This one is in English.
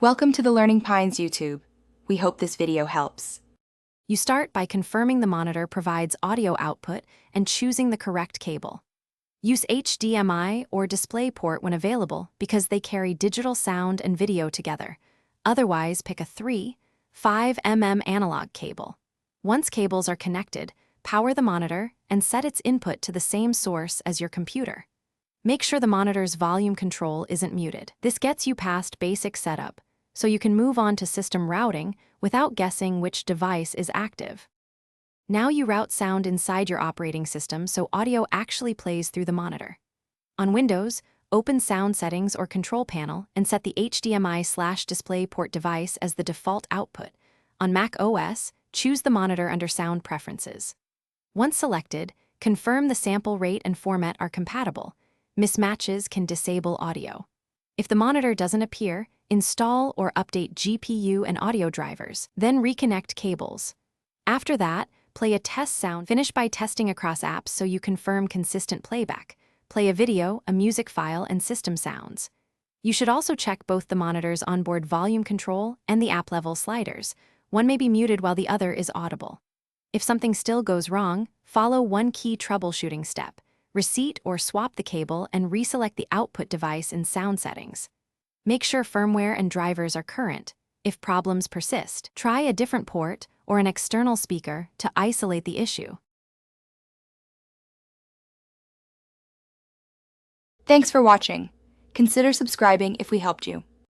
Welcome to the Learning Pines YouTube. We hope this video helps. You start by confirming the monitor provides audio output and choosing the correct cable. Use HDMI or DisplayPort when available because they carry digital sound and video together. Otherwise, pick a 3/5 mm analog cable. Once cables are connected, power the monitor and set its input to the same source as your computer. Make sure the monitor's volume control isn't muted. This gets you past basic setup, so you can move on to system routing without guessing which device is active. Now you route sound inside your operating system so audio actually plays through the monitor. On Windows, open Sound Settings or Control Panel and set the HDMI/DisplayPort device as the default output. On Mac OS, choose the monitor under Sound Preferences. Once selected, confirm the sample rate and format are compatible. Mismatches can disable audio. If the monitor doesn't appear, install or update GPU and audio drivers, then reconnect cables. After that, play a test sound. Finish by testing across apps so you confirm consistent playback. Play a video, a music file, and system sounds. You should also check both the monitor's onboard volume control and the app level sliders. One may be muted while the other is audible. If something still goes wrong, follow one key troubleshooting step. Reseat or swap the cable and reselect the output device in sound settings. Make sure firmware and drivers are current. If problems persist, try a different port or an external speaker to isolate the issue. Thanks for watching. Consider subscribing if we helped you.